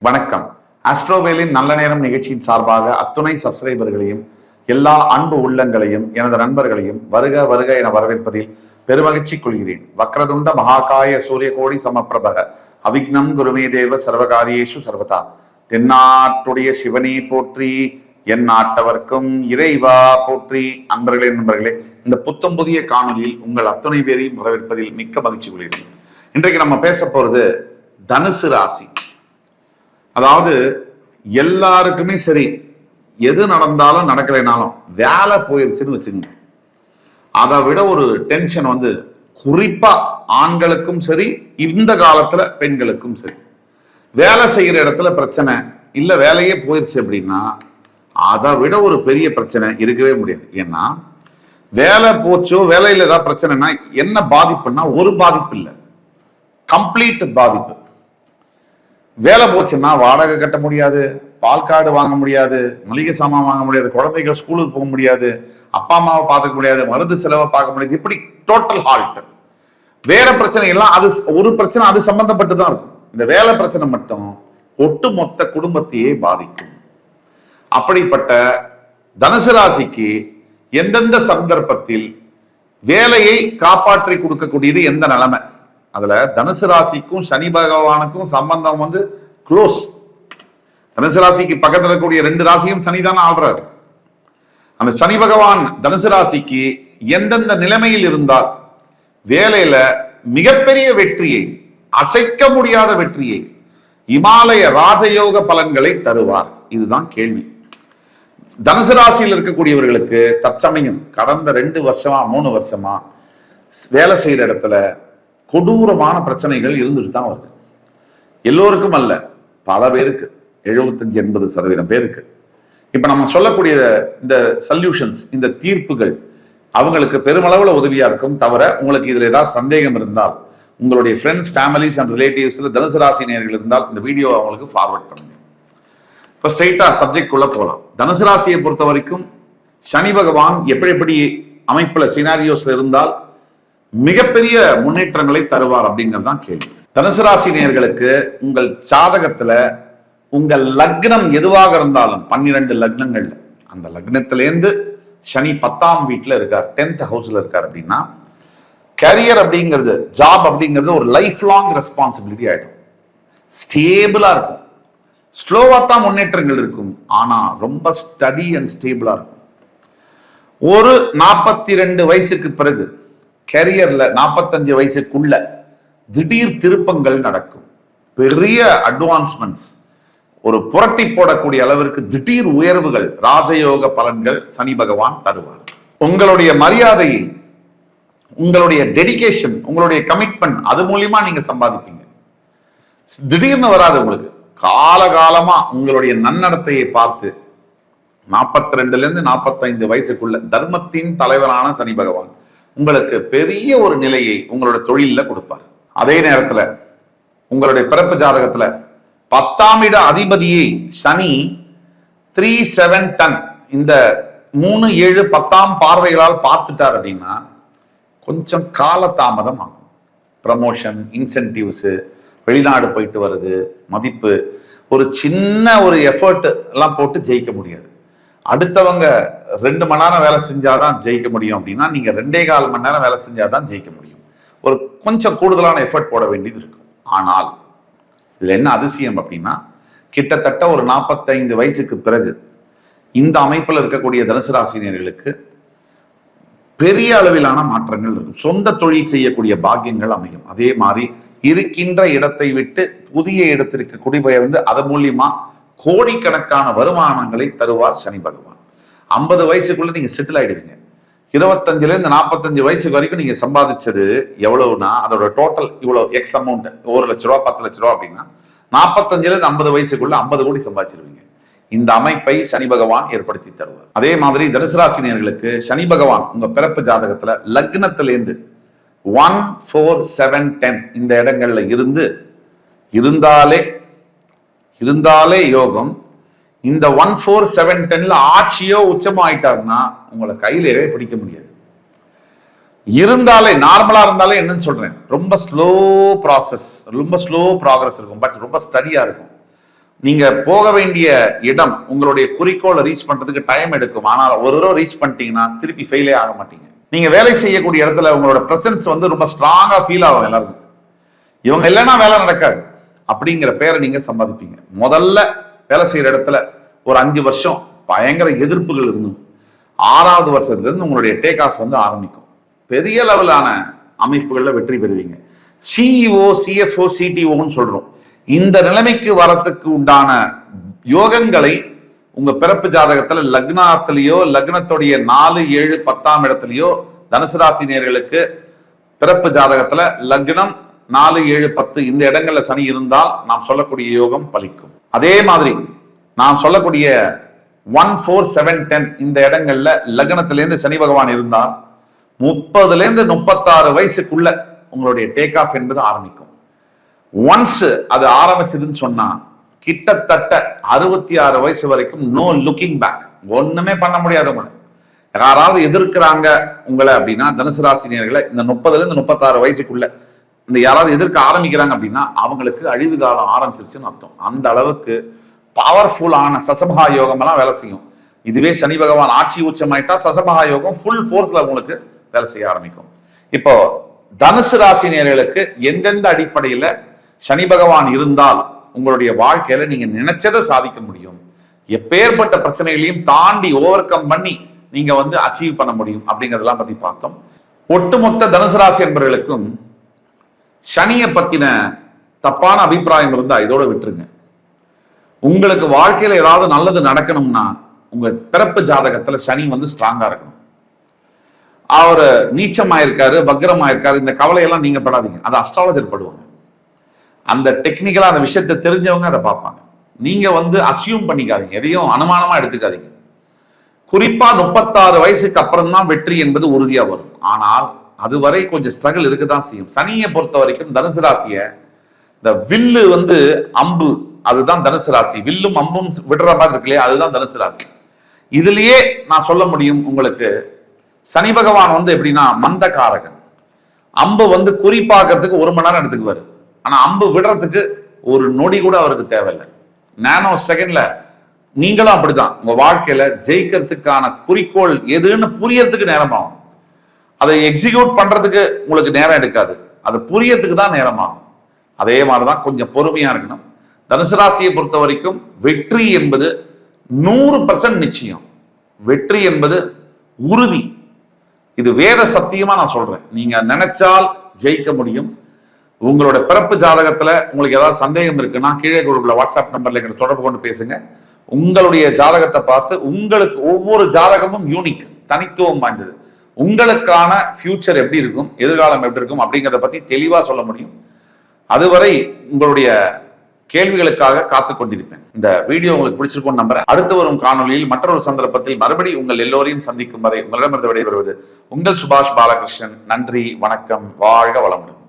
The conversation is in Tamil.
வணக்கம். ஆஸ்ட்ரோவேலின் நல்ல நேரம் நிகழ்ச்சியின் சார்பாக அத்துணை சப்ஸ்கிரைபர்களையும் எல்லா அன்பு உள்ளங்களையும் எனது நண்பர்களையும் வருக வருக என வரவேற்பதில் பெருமகிழ்ச்சி கொள்கிறேன். வக்ரதுண்ட மகாகாய சூரியகோடி சமப்பிரபக அவிக்னம் குருமே தேவ சர்வகாரியேஷு சர்வதா. தென்னாட்டுடைய சிவனே போற்றி, என் நாட்டவர்க்கும் இறைவா போற்றி. நண்பர்களே, இந்த புத்தம் புதிய காணொலியில் உங்கள் அத்துணை பேரையும் வரவேற்பதில் மிக்க மகிழ்ச்சி கொள்கிறேன். இன்றைக்கு நம்ம பேச போறது தனுசு ராசி. அதாவது எல்லாருக்குமே சரி, எது நடந்தாலும் நடக்கலைனாலும் வேலை போயிருச்சுன்னு வச்சுங்க, அதை விட ஒரு டென்ஷன் குறிப்பா ஆண்களுக்கும் சரி, இந்த காலத்துல பெண்களுக்கும் சரி, வேலை செய்யற இடத்துல பிரச்சனை இல்ல, வேலையே போயிருச்சு அப்படின்னா அதை விட ஒரு பெரிய பிரச்சனை இருக்கவே முடியாது. ஏன்னா வேலை போச்சோ, வேலையில ஏதாவது பிரச்சனைனா என்ன பாதிப்புன்னா ஒரு பாதிப்பு இல்லை, கம்ப்ளீட் பாதிப்பு. வேலை போச்சுன்னா வாடகை கட்ட முடியாது, பால் கார்டு வாங்க முடியாது, மளிகை சாமான் வாங்க முடியாது, குழந்தைகள் ஸ்கூலுக்கு போக முடியாது, அப்பா அம்மாவை பார்த்துக்க முடியாது, மருந்து செலவை பார்க்க முடியாது. இப்படி டோட்டல் ஹால்ட். வேற பிரச்சனை எல்லாம் அது ஒரு பிரச்சனை, அது சம்பந்தப்பட்டு தான் இருக்கும். இந்த வேலை பிரச்சனை மட்டும் ஒட்டுமொத்த குடும்பத்தையே பாதிக்கும். அப்படிப்பட்ட தனுசு ராசிக்கு எந்தெந்த சந்தர்ப்பத்தில் வேலையை காப்பாற்றி கொடுக்கக்கூடியது எந்த நிலைமை, அதுல தனுசு ராசிக்கும் சனி பகவானுக்கும் சம்பந்தம் க்ளோஸ். தனுசு ராசிக்கு பக்கத்துல இருக்கக்கூடிய ரெண்டு ராசியும் சனிதான் ஆள்றாரு. அந்த சனி பகவான் தனுசு ராசிக்கு எந்தெந்த நிலைமையில் இருந்தால் வேலையில மிகப்பெரிய வெற்றியை, அசைக்க முடியாத வெற்றியை, இமாலய ராஜயோக பலன்களை தருவார், இதுதான் கேள்வி. தனுசு ராசியில் இருக்கக்கூடியவர்களுக்கு தற்சமயம் கடந்த 2 வருஷமா 3 வருஷமா வேலை செய்யற இடத்துல கொடூரமான பிரச்சனைகள் இருந்துட்டு தான் வருது. எல்லோருக்கும் அல்ல, பல பேருக்கு, 75-80% பேருக்கு. இப்ப நம்ம சொல்லக்கூடிய இந்த சொல்யூஷன்ஸ், இந்த தீர்ப்புகள் அவங்களுக்கு பெருமளவுல உதவியா இருக்கும். தவிர உங்களுக்கு இதுல ஏதாவது சந்தேகம் இருந்தால் உங்களுடைய ஃப்ரெண்ட்ஸ், ஃபேமிலிஸ் அண்ட் ரிலேட்டிவ்ஸ்ல தனுசு ராசி நேயர்கள் இருந்தால் இந்த வீடியோ அவங்களுக்கு ஃபார்வர்ட் பண்ணுங்க. இப்ப ஸ்ட்ரைட்டா சப்ஜெக்ட் குள்ள போகலாம். தனுசு ராசியை பொறுத்த வரைக்கும் சனி பகவான் எப்படி அமைப்புல சினாரியோஸ்ல இருந்தால் மிகப்பெரிய முன்னேற்றங்களை தருவார் அப்படிங்கிறதுதான் கேள்வி. தனுசு ராசி நேயர்களுக்கு உங்கள் ஜாதகத்துல உங்கள் லக்னம் எதுவாக இருந்தாலும் 12 லக்னங்கள்ல அந்த லக்னத்திலேருந்து சனி 10ஆம் வீட்டுல இருக்கார், 10th ஹவுஸ்ல இருக்கார் அப்படின்னா கரியர் அப்படிங்கிறது, ஜாப் அப்படிங்கிறது ஒரு லைஃப் லாங் ரெஸ்பான்சிபிலிட்டி ஆயிடும். ஸ்டேபிளா இருக்கும். ஸ்லோவா தான் முன்னேற்றங்கள் இருக்கும், ஆனா ரொம்ப ஸ்டடி அண்ட் ஸ்டேபிளா இருக்கும். ஒரு 42 வயசுக்கு பிறகு கேரியர்ல 45 வயசுக்குள்ள திடீர் திருப்பங்கள் நடக்கும். பெரிய அட்வான்ஸ்மெண்ட்ஸ், ஒரு புரட்டி போடக்கூடிய அளவிற்கு திடீர் உயர்வுகள், ராஜயோக பலன்கள் சனி பகவான் தருவார். உங்களுடைய மரியாதையை, உங்களுடைய டெடிகேஷன், உங்களுடைய கமிட்மெண்ட், அது மூலியமா நீங்க சம்பாதிப்பீங்க. திடீர்னு வராது உங்களுக்கு. காலகாலமா உங்களுடைய நன்னடத்தையை பார்த்து 42ல இருந்து 45 வயசுக்குள்ள தர்மத்தின் தலைவரான சனி பகவான் உங்களுக்கு பெரிய ஒரு நிலையை உங்களோட தொழில கொடுப்பார். அதே நேரத்துல உங்களுடைய பிறப்பு ஜாதகத்துல 10ஆம் இட அதிபதியை சனி 3-7-10 இந்த 3-7 10ஆம் பார்வைகளால் பார்த்துட்டார் அப்படின்னா கொஞ்சம் கால தாமதம் ஆகும். ப்ரமோஷன், இன்சென்டிவ்ஸ், வெளிநாடு போயிட்டு வருது, மதிப்பு, ஒரு சின்ன ஒரு எஃபர்ட் எல்லாம் போட்டு ஜெயிக்க முடியாது. அடுத்தவங்க 2 மணி நேரம் வேலை செஞ்சாதான் ஜெயிக்க முடியும் அப்படின்னா நீங்க 2.25 மணி நேரம் வேலை செஞ்சாதான் ஜெயிக்க முடியும். ஒரு கொஞ்சம் கூடுதலான எஃபர்ட் போட வேண்டியது இருக்கும். ஆனால் இதுல என்ன அதிசயம் அப்படின்னா கிட்டத்தட்ட ஒரு 45 வயசுக்கு பிறகு இந்த அமைப்புல இருக்கக்கூடிய தனுசு ராசினியர்களுக்கு பெரிய அளவிலான மாற்றங்கள் இருக்கும். சொந்த தொழில் செய்யக்கூடிய பாக்கியங்கள் அமையும். அதே மாதிரி இருக்கின்ற இடத்தை விட்டு புதிய இடத்திற்கு குடிபெயர்ந்து அதன் மூலியமா கோடிக்கணக்கான வருமானங்களை தருவார் சனி பகவான். 50 வயசுக்குள்ள நீங்க செட்டில் ஆயிடுவீங்க. 25ல இருந்து 45 வயசு வரைக்கும் நீங்க சம்பாதிச்சது எவ்வளவுனா அதோட டோட்டல் இவ்வளவு எக்ஸ் அமௌண்ட், 1 லட்ச ரூபா 10 லட்ச ரூபா அப்படின்னா 45ல இருந்து 50 வயசுக்குள்ள 50 கோடி சம்பாதிச்சிருவீங்க. இந்த அமைப்பை சனி பகவான் ஏற்படுத்தி தருவார். அதே மாதிரி தனுசு ராசினியர்களுக்கு சனி பகவான் உங்க பிறப்பு ஜாதகத்துல லக்னத்திலேருந்து 1, 4, 7, 10 இந்த இடங்கள்ல இருந்தாலே யோகம். இந்த 1, 4, 7, 10ல ஆட்சியோ உச்சமோ ஆயிட்டாருன்னா உங்களை கையிலேயே பிடிக்க முடியாது. இருந்தாலே, நார்மலா இருந்தாலே என்னன்னு சொல்றேன், ரொம்ப ஸ்லோ ப்ராசஸ், ரொம்ப ஸ்லோ ப்ராக்ரஸ் இருக்கும், பட் ரொம்ப ஸ்டடியா இருக்கும். நீங்க போக வேண்டிய இடம், உங்களுடைய குறிக்கோளை ரீச் பண்றதுக்கு டைம் எடுக்கும். ஆனால் ஒரு தடவை ரீச் பண்ணிட்டீங்கன்னா திருப்பி ஃபெயிலே ஆக மாட்டீங்க. நீங்க வேலை செய்யக்கூடிய இடத்துல உங்களோட பிரசன்ஸ் வந்து ரொம்ப ஸ்ட்ராங்கா ஃபீல் ஆகும் எல்லாருக்கும். இவங்க இல்லைன்னா வேலை நடக்காது அப்படிங்கிற பேரை நீங்க சம்பாதிப்பீங்க. முதல்ல வேலை செய்யற இடத்துல ஒரு 5 வருஷம் பயங்கர எதிர்ப்புகள் இருந்தும் 6வது வருஷத்துல இருந்து உங்களுடைய டேக் ஆஃப் வந்து ஆரம்பிக்கும். பெரிய லெவலான அமைப்புகள்ல வெற்றி பெறுவீங்க. சிஇஓ, சிஎஃப்ஓ, சிடிஓன்னு சொல்றோம். இந்த நிலைமைக்கு வரத்துக்கு உண்டான யோகங்களை உங்க பிறப்பு ஜாதகத்துல லக்னத்திலேயோ, லக்னத்துடைய 4, 7, 10ஆம் இடத்துலயோ தனுசு ராசி நேயர்களுக்கு பிறப்பு ஜாதகத்துல லக்னம் 4, 7, 10 இந்த இடங்கள்ல சனி இருந்தால் நாம் சொல்லக்கூடிய யோகம் பலிக்கும். அதே மாதிரி நாம் சொல்லக்கூடிய 1, 4, 7, 10 இந்த இடங்கள்ல லக்னத்திலேருந்து சனி பகவான் இருந்தால் 30லேருந்து 36 வயசுக்குள்ள உங்களுடைய டேக் ஆஃப் என்பது ஆரம்பிக்கும். ஒன்ஸ் அது ஆரம்பிச்சதுன்னு சொன்னா கிட்டத்தட்ட 66 வயசு வரைக்கும் நோ லுக்கிங் பேக். ஒண்ணுமே பண்ண முடியாது. உங்களை யாராவது எதிர்க்கிறாங்க உங்களை அப்படின்னா, தனுசு ராசி நேயர்களை இந்த 30லேருந்து 36 வயசுக்குள்ள இந்த யாராவது எதிர்க்க ஆரம்பிக்கிறாங்க அப்படின்னா அவங்களுக்கு அழிவு காலம் ஆரம்பிச்சிருச்சுன்னு அர்த்தம். அந்த அளவுக்கு பவர்ஃபுல்லான சசபகா யோகம் எல்லாம் வேலை செய்யும். இதுவே சனி பகவான் ஆட்சி உச்சமாயிட்டா சசபகா யோகம் ஃபுல் ஃபோர்ஸ்ல உங்களுக்கு வேலை செய்ய ஆரம்பிக்கும். இப்போ தனுசு ராசி நேயர்களுக்கு எந்தெந்த அடிப்படையில சனி பகவான் இருந்தால் உங்களுடைய வாழ்க்கையில நீங்க நினைச்சதை சாதிக்க முடியும், எப்பேற்பட்ட பிரச்சனைகளையும் தாண்டி ஓவர் கம் பண்ணி நீங்க வந்து அச்சீவ் பண்ண முடியும் அப்படிங்கறதெல்லாம் பத்தி பார்த்தோம். ஒட்டுமொத்த தனுசு ராசி என்பவர்களுக்கும் சனியை பத்தின தப்பான அபிப்பிராயம் இருந்தா இதோட விட்டுருங்க. உங்களுக்கு வாழ்க்கையில ஏதாவது நல்லது நடக்கணும்னா உங்க பிறப்பு ஜாதகத்துல சனி வந்து ஸ்ட்ராங்கா இருக்கணும். அவரு நீச்சமாயிருக்காரு, வக்ரமாயிருக்காரு, இந்த கவலையெல்லாம் நீங்க படாதீங்க. அது அஸ்ட்ராலஜர் படுவாங்க. அந்த டெக்னிக்கலா அந்த விஷயத்தை தெரிஞ்சவங்க அதை பார்ப்பாங்க. நீங்க வந்து அசியூம் பண்ணிக்காதீங்க, எதையும் அனுமானமா எடுத்துக்காதீங்க. குறிப்பா 36 வயசுக்கு அப்புறம் தான் வெற்றி என்பது உறுதியா வரும். ஆனால் அதுவரை கொஞ்சம் ஸ்ட்ரகிள் இருக்குதான் செய்யும். சனியை பொறுத்த வரைக்கும் தனுசு ராசிய இந்த வில்லு வந்து அம்பு, அதுதான் தனுசு ராசி. வில்லும் அம்பும் விடுற மாதிரி இருக்கு இல்லையா, அதுதான் தனுசு ராசி. இதுலயே நான் சொல்ல முடியும் உங்களுக்கு, சனி பகவான் வந்து எப்படின்னா மந்தகாரகன். அம்பு வந்து குறிப்பாக்குறதுக்கு 1 மணி நேரம் எடுத்துக்குவாரு. ஆனா அம்பு விடுறதுக்கு ஒரு நொடி கூட அவருக்கு தேவையில்லை. நானோ செகண்ட்ல நீங்களும் அப்படிதான். உங்க வாழ்க்கையில ஜெயிக்கிறதுக்கான குறிக்கோள் எதுன்னு புரியறதுக்கு நேரமாகும். அதை எக்ஸிக்யூட் பண்றதுக்கு உங்களுக்கு நேரம் எடுக்காது, அது புரியறதுக்கு தான் நேரமாகும். அதே மாதிரிதான் கொஞ்சம் பொறுமையா இருக்கணும். தனுசு ராசியை பொறுத்த வரைக்கும் வெற்றி என்பது 100% நிச்சயம். வெற்றி என்பது உறுதி. இது வேத சத்தியமா நான் சொல்றேன். நீங்க நினைச்சால் ஜெயிக்க முடியும். உங்களோட பிறப்பு ஜாதகத்துல உங்களுக்கு ஏதாவது சந்தேகம் இருக்குன்னா கீழே கொடுக்குற வாட்ஸ்அப் நம்பர்ல எங்களை தொடர்பு கொண்டு பேசுங்க. உங்களுடைய ஜாதகத்தை பார்த்து, உங்களுக்கு ஒவ்வொரு ஜாதகமும் யூனிக், தனித்துவம் வாய்ந்தது. உங்களுக்கான ஃபியூச்சர் எப்படி இருக்கும், எதிர்காலம் எப்படி இருக்கும் அப்படிங்கிறத பத்தி தெளிவா சொல்ல முடியும். அதுவரை உங்களுடைய கேள்விகளுக்காக காத்துக் கொண்டிருப்பேன். இந்த வீடியோ உங்களுக்கு பிடிச்சிருக்கும் நம்புறேன். அடுத்து வரும் காணொலியில் மற்றொரு சந்தர்ப்பத்தில் மறுபடி உங்கள் எல்லோரையும் சந்திக்கும் வரை உங்களிடமிருந்து விடைபெறுவது உங்கள் சுபாஷ் பாலகிருஷ்ணன். நன்றி, வணக்கம், வாழ்க வளமுடன்.